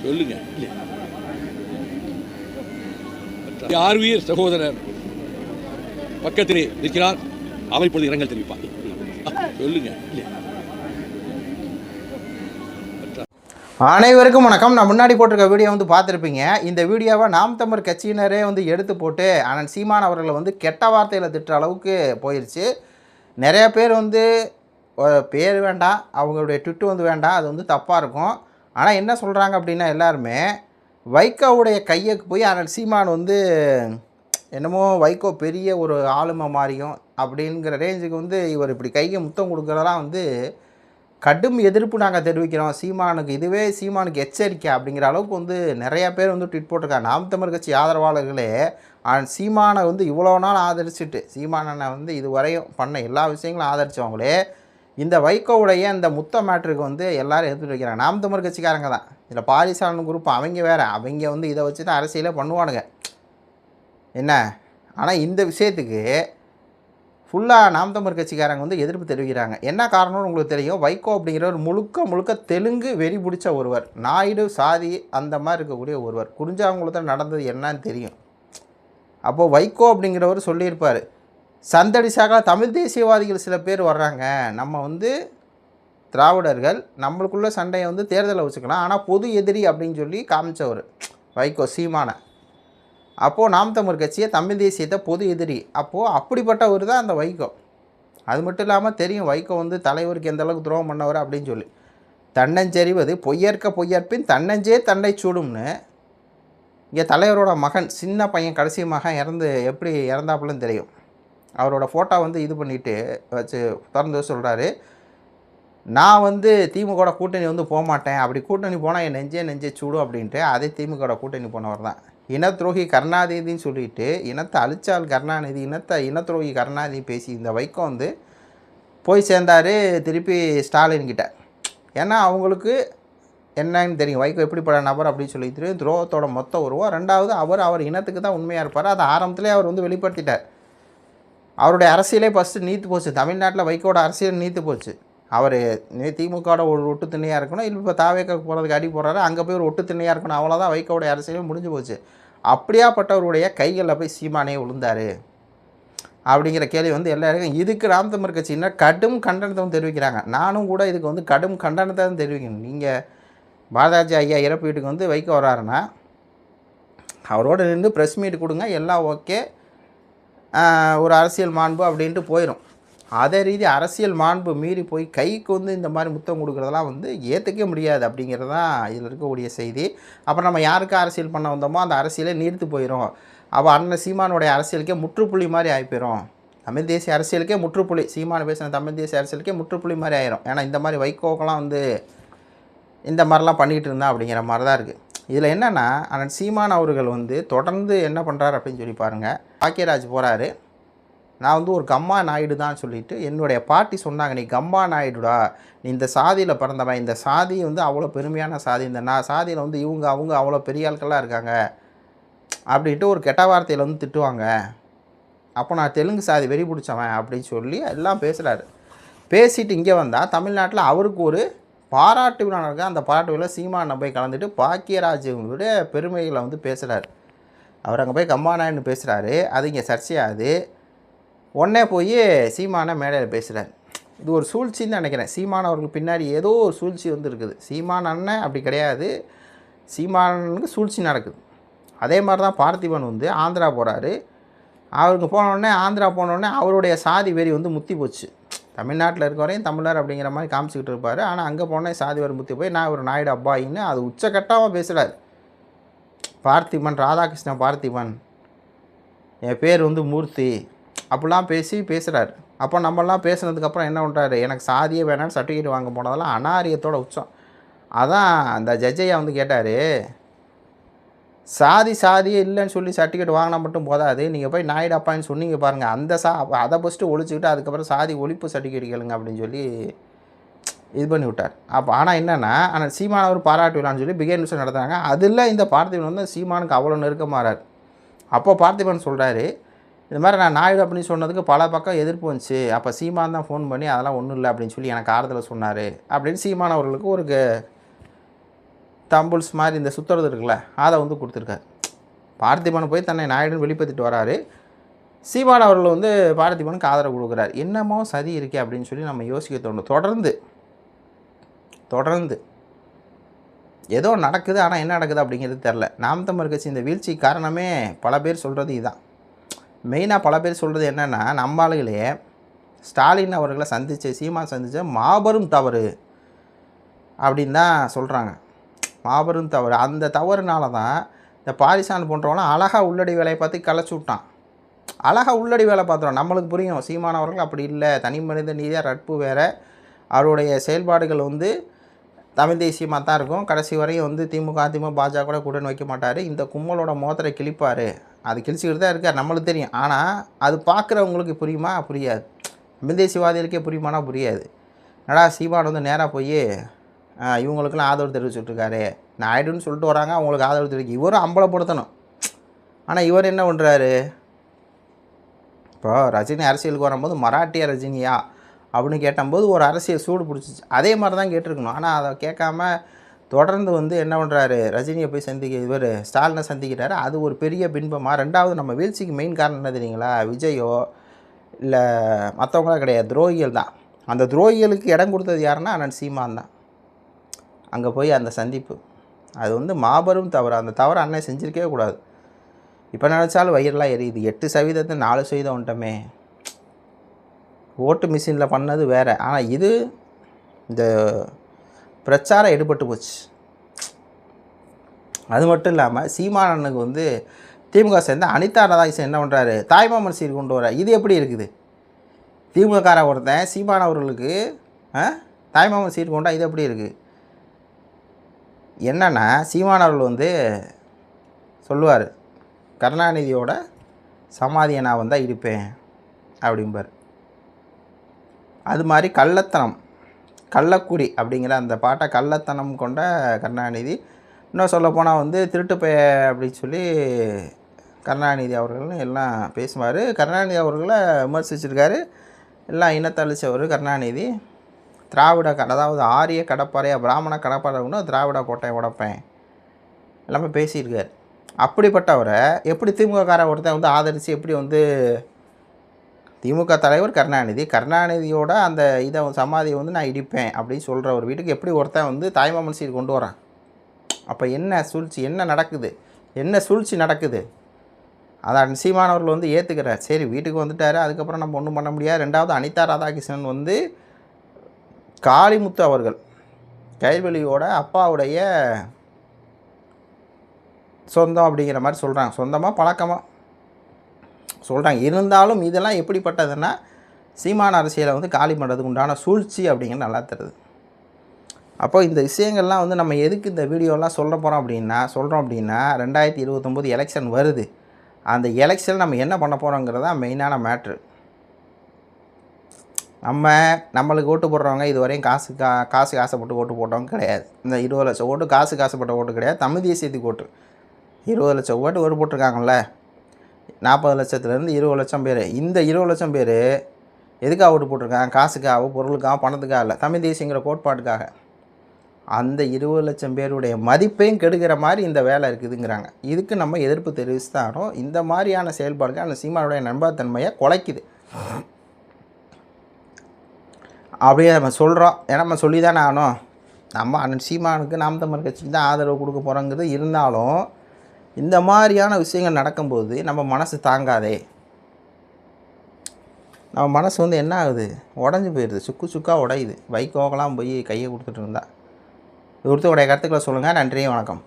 சொல்லுங்க. ஆர்வீர் சகோதரர் பக்கத்திலே இருக்கிறார். அவர் இப்பொழுது இரங்கல் தெரிவிப்பார். சொல்லுங்க. அனைவருக்கும் வணக்கம். நான் முன்னாடி போட்டிருக்க வீடியோ வந்து பார்த்துருப்பீங்க. இந்த வீடியோவை நாம் தமிழர் கட்சியினரே வந்து எடுத்து போட்டு அண்ணன் சீமான் அவர்களை வந்து கெட்ட வார்த்தையில் திட்டுற அளவுக்கு போயிடுச்சு. நிறைய பேர் வந்து பேர் வேண்டாம், அவங்களுடைய ட்விட்டு வந்து வேண்டாம், அது வந்து தப்பாக இருக்கும். ஆனால் என்ன சொல்கிறாங்க அப்படின்னா, எல்லாருமே வைகோவுடைய கையக்கு போய் அண்ணன் சீமான் வந்து என்னமோ வைகோ பெரிய ஒரு ஆளுமை மாறியும் அப்படிங்கிற ரேஞ்சுக்கு வந்து இவர் இப்படி கையை முத்தம் கொடுக்குறதெல்லாம் வந்து கடும் எதிர்ப்பு நாங்கள் தெரிவிக்கிறோம் சீமானுக்கு. இதுவே சீமானுக்கு எச்சரிக்கை அப்படிங்கிற அளவுக்கு வந்து நிறையா பேர் வந்து ட்வீட் போட்டிருக்காங்க. நாம் தமிழர் கட்சி ஆதரவாளர்களே சீமானை வந்து இவ்வளோ நாள் ஆதரிச்சுட்டு, சீமானனை வந்து இதுவரையும் பண்ண எல்லா விஷயங்களும் ஆதரித்தவங்களே இந்த வைகோவுடைய இந்த முத்த மேட்ருக்கு வந்து எல்லோரும் எடுத்துகிட்டு வைக்கிறாங்க. நாம் தமிழர் கட்சிக்காரங்க தான். இதில் பாரிசாலன் குரூப் அவங்க வேறு, அவங்க வந்து இதை வச்சு தான் அரசியலே பண்ணுவானுங்க என்ன. ஆனால் இந்த விஷயத்துக்கு ஃபுல்லாக நாம் தமிழர் கட்சிக்காரங்க வந்து எதிர்ப்பு தெரிவிக்கிறாங்க. என்ன காரணம்னு உங்களுக்கு தெரியும். வைகோ அப்படிங்கிறவர் முழுக்க தெலுங்கு வெறி பிடிச்ச ஒருவர், நாயுடு சாதி அந்த மாதிரி இருக்கக்கூடிய ஒருவர். குறிஞ்சாங்குளத்தில் நடந்தது என்னன்னு தெரியும். அப்போது வைகோ அப்படிங்கிறவர் சொல்லியிருப்பார், சந்தடி சாகா தமிழ் தேசியவாதிகள் சில பேர் வர்றாங்க, நம்ம வந்து திராவிடர்கள் நம்மளுக்குள்ள சண்டையை வந்து தேர்தலில் வச்சுக்கலாம், ஆனால் பொது எதிரி அப்படின்னு சொல்லி காமிச்சவர் வைகோ சீமானை. அப்போது நாம் தமிழர் கட்சியை தமிழ் தேசியத்தை பொது எதிரி. அப்போது அப்படிப்பட்டவர் தான் அந்த வைகோ. அது மட்டும் இல்லாமல் தெரியும் வைகோ வந்து தலைவருக்கு எந்த அளவுக்கு துரோகம் பண்ணவர் அப்படின்னு சொல்லி. தன்னஞ்செறிவது பொய்யற்க பொய்யற்பின் தன்னஞ்சே தன்னை சூடும்னு இங்கே தலைவரோட மகன், சின்ன பையன், கடைசி மகன் எப்படி இறந்தாப்புலன்னு தெரியும். அவரோட ஃபோட்டோ வந்து இது பண்ணிவிட்டு வச்சு திறந்து சொல்கிறாரு, நான் வந்து திமுகவோட கூட்டணி வந்து போக மாட்டேன், அப்படி கூட்டணி போனால் என் நெஞ்சே சூடும் அப்படின்ட்டு. அதே திமுகவோட கூட்டணி போனவர் தான். இனத்துரோகி கருணாநிதின்னு சொல்லிட்டு இனத்தை அழிச்சால் கருணாநிதி, இனத்துரோகி கருணாநிதி பேசி இந்த வைகோ வந்து போய் சேர்ந்தார் திருப்பி ஸ்டாலின்கிட்ட. ஏன்னா அவங்களுக்கு என்னன்னு தெரியும் வைகோ எப்படிப்பட்ட நபர் அப்படின்னு சொல்லி தெரியும். துரோகத்தோட மொத்த உருவம். ரெண்டாவது அவர் இனத்துக்கு தான் உண்மையாக இருப்பார். அதை ஆரம்பத்திலே அவர் வந்து வெளிப்படுத்திட்டார். அவருடைய அரசியலே ஃபஸ்ட்டு நீத்து போச்சு. தமிழ்நாட்டில் வைகோட அரசியல் நீத்து போச்சு. அவர் திமுகவோட ஒரு ஒட்டு திண்ணையாக இருக்கணும், இல்லை இப்போ தாவேக்க போகிறதுக்கு அடி போடுறாரு, அங்கே போய் ஒரு ஒட்டு திண்ணையாக இருக்கணும், அவ்வளோதான் வைகோடைய அரசியலே முடிஞ்சு போச்சு. அப்படியாப்பட்டவருடைய கைகளில் போய் சீமானே விழுந்தார் அப்படிங்கிற கேள்வி வந்து எல்லாருக்கும். இதுக்கு நாம் தமிழர் கட்சியினர் கடும் கண்டனத்தை தெரிவிக்கிறாங்க. நானும் கூட இதுக்கு வந்து கடும் கண்டனத்தை தான் தெரிவிக்கணும். நீங்கள் பாரதாஜி ஐயா இறப்பு வீட்டுக்கு வந்து வைகோ வர்றாருன்னா அவரோடு நின்று ப்ரெஸ் மீட் கொடுங்க, எல்லாம் ஓகே, ஒரு அரசியல் மாண்பு அப்படின்ட்டு போயிடும். அதே ரீதி அரசியல் மாண்பு மீறி போய் கைக்கு வந்து இந்த மாதிரி முத்தம் கொடுக்குறதெல்லாம் வந்து ஏற்றுக்க முடியாது அப்படிங்கிறது தான் இதில் இருக்கக்கூடிய செய்தி. அப்புறம் நம்ம யாருக்கு அரசியல் பண்ண வந்தோமோ அந்த அரசியலே நீர்த்து போயிடும். அப்போ அண்ணன் சீமானுடைய அரசியலுக்கே முற்றுப்புள்ளி மாதிரி ஆகிப்போயிடும். தமிழ் தேசிய அரசியலுக்கே முற்றுப்புள்ளி, சீமான் பேசின தமிழ் தேசிய அரசியலுக்கே முற்றுப்புள்ளி மாதிரி ஆயிரும். ஏன்னா இந்த மாதிரி வைகோக்கெல்லாம் வந்து இந்த மாதிரிலாம் பண்ணிகிட்டு இருந்தா அப்படிங்கிற மாதிரி தான் இருக்குது. இதில் என்னென்னா, அண்ணன் சீமான் அவர்கள் வந்து தொடர்ந்து என்ன பண்ணுறாரு அப்படின்னு சொல்லி பாருங்கள். பாக்கியராஜ் போகிறாரு, நான் வந்து ஒரு கம்மா நாயுடு தான் சொல்லிவிட்டு என்னுடைய பாட்டி சொன்னாங்க, நீ கம்மா நாயுடுடா, நீ இந்த சாதியில் பிறந்தவன், இந்த சாதி வந்து அவ்வளோ பெருமையான சாதி, இந்த சாதியில் வந்து அவங்க அவ்வளோ பெரிய ஆட்கள்லாம் இருக்காங்க அப்படின்ட்டு ஒரு கெட்ட வார்த்தையில் வந்து திட்டுவாங்க. அப்போ நான் தெலுங்கு சாதி வெறி பிடிச்சவன் அப்படின்னு சொல்லி எல்லாம் பேசுகிறாரு. பேசிட்டு இங்கே வந்தால் தமிழ்நாட்டில் அவருக்கு ஒரு பாராட்டு விழா நடக்குது. அந்த பாராட்டு விழா சீமானை போய் கலந்துட்டு பாக்கியராஜுடைய பெருமைகளை வந்து பேசுகிறாரு. அவர் அங்கே போய் கம்மா நாயுடுன்னு பேசுகிறாரு. அது இங்கே சர்ச்சையாகுது. உடனே போய் சீமானை மேடையில் பேசுகிறார். இது ஒரு சூழ்ச்சின்னு நினைக்கிறேன். சீமான் அவர்களுக்கு பின்னாடி ஏதோ ஒரு சூழ்ச்சி வந்து இருக்குது. சீமான் அண்ணன் அப்படி கிடையாது, சீமானுக்கு சூழ்ச்சி நடக்குது. அதே மாதிரி தான் பார்த்திபன் வந்து ஆந்திரா போகிறாரு. அவருக்கு போனோடனே ஆந்திரா போனோடனே அவருடைய சாதி வெறி வந்து முத்தி போச்சு. தமிழ்நாட்டில் இருக்க வரையும் தமிழர் அப்படிங்கிற மாதிரி காமிச்சிக்கிட்டு இருப்பார். ஆனால் அங்கே போனே சாதி வெறி முத்தி போய் நான் ஒரு நாயுடு அப்பாயின்னு அது உச்சக்கட்டமாக பேசுகிறார். பார்த்திபன், ராதாகிருஷ்ணன் பார்த்திபன், என் பேர் வந்து மூர்த்தி அப்படிலாம் பேசுகிறார். அப்போ நம்மளாம் பேசுனதுக்கப்புறம் என்ன பண்ணுறாரு, எனக்கு சாதியே வேணான்னு சர்டிஃபிகேட் வாங்க போனதெல்லாம் அநாரியத்தோட உச்சம். அதான் அந்த ஜட்ஜையா வந்து கேட்டார், சாதியே இல்லைன்னு சொல்லி சர்டிஃபிகேட் வாங்கினா மட்டும் போதாது, நீங்கள் போய் நாயுடு அப்பான்னு சொன்னீங்க பாருங்கள், அந்த அதை ஃபஸ்ட்டு ஒழிச்சுக்கிட்டு அதுக்கப்புறம் சாதி ஒழிப்பு சர்டிஃபிகேட் கேளுங்க அப்படின்னு சொல்லி இது பண்ணி விட்டார். அப்போ ஆனால் என்னென்னா, ஆனால் சீமான் அவர் பாராட்டு விழான்னு சொல்லி பிகே நியூஸ் நடத்துகிறாங்க. அதில் இந்த பார்த்திபன் வந்து சீமானுக்கு அவ்வளோ நெருக்கமாறார். அப்போ பார்த்திபன் சொல்கிறாரு, இது மாதிரி நான் நாயுடு அப்படின்னு சொன்னதுக்கு பல பக்கம் எதிர்ப்பு வந்துச்சு. அப்போ சீமான் தான் ஃபோன் பண்ணி அதெல்லாம் ஒன்றும் இல்லை அப்படின்னு சொல்லி எனக்கு ஆறுதலை சொன்னார் அப்படின்னு சீமான் அவர்களுக்கு ஒரு தம்புல்ஸ் மாதிரி இந்த சுற்றுறது இருக்குல்ல அதை வந்து கொடுத்துருக்காரு. பார்த்திபன் போய் தன்னை நாயுடுன்னு வெளிப்படுத்திட்டு வராரு. சீமான் அவர்கள் வந்து பார்த்திபனுக்கு ஆதரவு கொடுக்குறாரு. என்னமோ சதி இருக்கே அப்படின்னு சொல்லி நம்ம யோசிக்க தோணும். தொடர்ந்து ஏதோ நடக்குது, ஆனால் என்ன நடக்குது அப்படிங்கிறது தெரில. நாம் தமிழர் கட்சி இந்த வீழ்ச்சி காரணமே பல பேர் சொல்கிறது இதுதான். மெயினாக பல பேர் சொல்கிறது என்னென்னா, நம்ம ஆளுகளே ஸ்டாலின் அவர்களை சீமான் சந்தித்த மாபெரும் தவறு அப்படின்னு தான் சொல்கிறாங்க. மாபெரும் தவறு. அந்த தவறுனால தான் இந்த பாரிசான் போன்றவங்களாம் அழகாக உள்ளடி வேலையை பார்த்து கலைச்சி விட்டான். அழகாக உள்ளடி வேலை பார்த்துருவோம். நம்மளுக்கு புரியும் சீமான் அவர்கள் அப்படி இல்லை, தனி மனித நீதியாக ரட்பு வேறு. அவருடைய செயல்பாடுகள் வந்து தமிழ் தேசியமாக தான் இருக்கும். கடைசி வரையும் வந்து திமுக அதிமுக பாஜக கூட கூட்டணி வைக்க மாட்டார். இந்த கும்மலோட மோதிரை கிழிப்பார். அது கிழிச்சிக்கிட்டு தான் இருக்கார், நம்மளுக்கு தெரியும். ஆனால் அது பார்க்குறவங்களுக்கு புரியுமா? புரியாது. தமிழ் தேசியவாதிகளுக்கே புரியுமானா புரியாது. என்னடா சீமான் வந்து நேராக போய் இவங்களுக்கெல்லாம் ஆதரவு தெரிவிச்சுட்ருக்காரு, நாயுடுன்னு சொல்லிட்டு வராங்க, அவங்களுக்கு ஆதரவு தெரிவிக்க இவரும் அம்பலப்படுத்தணும். ஆனால் இவர் என்ன பண்ணுறாரு? இப்போ ரஜினி அரசியலுக்கு வரும்போது மராட்டிய ரஜினியா அப்படின்னு கேட்டபோது ஒரு அரசியல் சூடு பிடிச்சிச்சு. அதே மாதிரி தான் கேட்டிருக்கணும். ஆனால் அதை கேட்காம தொடர்ந்து வந்து என்ன பண்ணுறாரு? ரஜினியை போய் இவர் ஸ்டாலினை சந்திக்கிறாரு. அது ஒரு பெரிய பின்பமாக. ரெண்டாவது, நம்ம வீழ்ச்சிக்கு மெயின் காரணம் என்ன தெரியுங்களா? விஜயோ இல்லை மற்றவங்களா கிடையாது, துரோகிகள் தான். அந்த துரோகிகளுக்கு இடம் கொடுத்தது யாருன்னா அண்ணன் சீமான் தான். அங்கே போய் அந்த சந்திப்பு அது வந்து மாபெரும் தவறு. அந்த தவறு அண்ணன் செஞ்சுருக்கவே கூடாது. இப்போ நினச்சாலும் வயிறெலாம் எரியுது. 8% 4% வந்துட்டோமே. ஓட்டு மிஷினில் பண்ணது வேறு. ஆனால் இது இந்த பிரச்சாரம் எடுபட்டு போச்சு. அது மட்டும் இல்லாமல் சீமானனுக்கு வந்து திமுக சேர்ந்த அனிதா ராதாகிருஷ்ணன் என்ன பண்ணுறாரு? தாய்மாமன் சீர் கொண்டு வர. இது எப்படி இருக்குது? திமுககார ஒருத்தன் சீமான் அவர்களுக்கு தாய்மாமன் சீர் கொண்டா இது எப்படி இருக்குது? என்னென்னா சீமான் அவர்கள் வந்து சொல்லுவார், கருணாநிதியோட சமாதியை நான் வந்தால் இருப்பேன் அப்படிம்பார். அது மாதிரி கள்ளக்குடி அப்படிங்கிற அந்த பாட்டை கள்ளத்தனம் கொண்ட கருணாநிதி. இன்னும் சொல்லப்போனால் வந்து திருட்டுப்பைய அப்படின்னு சொல்லி கருணாநிதி அவர்கள்னு எல்லாம் பேசுவார். கருணாநிதி அவர்களை விமர்சிச்சிருக்காரு. எல்லாம் இனத்தழிச்சவர் கருணாநிதி. அதாவது ஆரிய கடப்பாறையா பிராமண கடப்பாறைன்னு திராவிட கோட்டையை உடைப்பேன் எல்லாமே பேசியிருக்கார். அப்படிப்பட்டவரை எப்படி திமுககார ஒருத்தன் வந்து ஆதரித்து எப்படி வந்து திமுக தலைவர் கருணாநிதியோட அந்த இதை சமாதியை வந்து நான் இடிப்பேன் அப்படின்னு சொல்கிற ஒரு வீட்டுக்கு எப்படி ஒருத்தன் வந்து தாய்மாமன் சீர் கொண்டு வரான்? அப்போ என்ன சூழ்ச்சி, என்ன சூழ்ச்சி நடக்குது? அதான் சீமானவர்கள் வந்து ஏற்றுக்கிறார். சரி, வீட்டுக்கு வந்துட்டார், அதுக்கப்புறம் நம்ம ஒன்றும் பண்ண முடியாது. ரெண்டாவது, அனிதா ராதாகிருஷ்ணன் வந்து காளிமுத்து அவர்கள் கைவெளியோட அப்பாவுடைய சொந்தம் அப்படிங்கிற மாதிரி சொல்கிறாங்க. சொந்தமாக பழக்கமாக சொல்கிறாங்க. இருந்தாலும் இதெல்லாம் எப்படிப்பட்டதுன்னா சீமான அரசியலை வந்து காலி பண்ணுறதுக்கு உண்டான சூழ்ச்சி அப்படிங்கிறது நல்லா தருது. அப்போ இந்த விஷயங்கள்லாம் வந்து நம்ம எதுக்கு இந்த வீடியோலாம் சொல்கிறோம் அப்படின்னா 2029 எலெக்ஷன் வருது. அந்த எலெக்ஷன் நம்ம என்ன பண்ண போகிறோங்கிறது தான் மெயினான மேட்ரு. நம்மளுக்கு ஓட்டு போடுறவங்க இதுவரையும் காசு ஆசைப்பட்டு ஓட்டு போட்டவங்க கிடையாது. இந்த 20 லட்சம் ஓட்டு காசு ஆசைப்பட்ட ஓட்டு கிடையாது. தமிழ் தேசியத்துக்கு ஓட்டு 20 லட்சம் ஓட்டு போட்டிருக்காங்கல்ல. 40 லட்சத்துலேருந்து 20 லட்சம் பேர். இந்த 20 லட்சம் பேர் எதுக்காக ஓட்டு போட்டிருக்காங்க? காசுக்காக, பொருளுக்காக, பணத்துக்காக இல்லை, தமிழ் தேசியங்கிற கோட்பாட்டுக்காக. அந்த 20 லட்சம் பேருடைய மதிப்பையும் கெடுக்கிற மாதிரி இந்த வேலை இருக்குதுங்கிறாங்க. இதுக்கு நம்ம எதிர்ப்பு தெரிவித்தாலும் இந்த மாதிரியான செயல்பாடுகள் அந்த சீமானுடைய நண்பத்தன்மையை குலைக்குது. அப்படியே நம்ம சொல்கிறோம். ஏன்னா நம்ம சொல்லி தானே ஆகணும். நம்ம அண்ணன் சீமானுக்கு நாம் தமிழர் கட்சிக்கு தான் ஆதரவு கொடுக்க போகிறோங்கிறது. இருந்தாலும் இந்த மாதிரியான விஷயங்கள் நடக்கும்போது நம்ம மனசு தாங்காதே. நம்ம மனசு வந்து என்ன ஆகுது? உடஞ்சி போயிடுது, சுக்காக உடையுது. வைகோக்கெல்லாம் போய் கையை கொடுத்துட்டு இருந்தா. இது ஒருத்தருடைய கருத்துக்களை சொல்லுங்கள். நன்றி, வணக்கம்.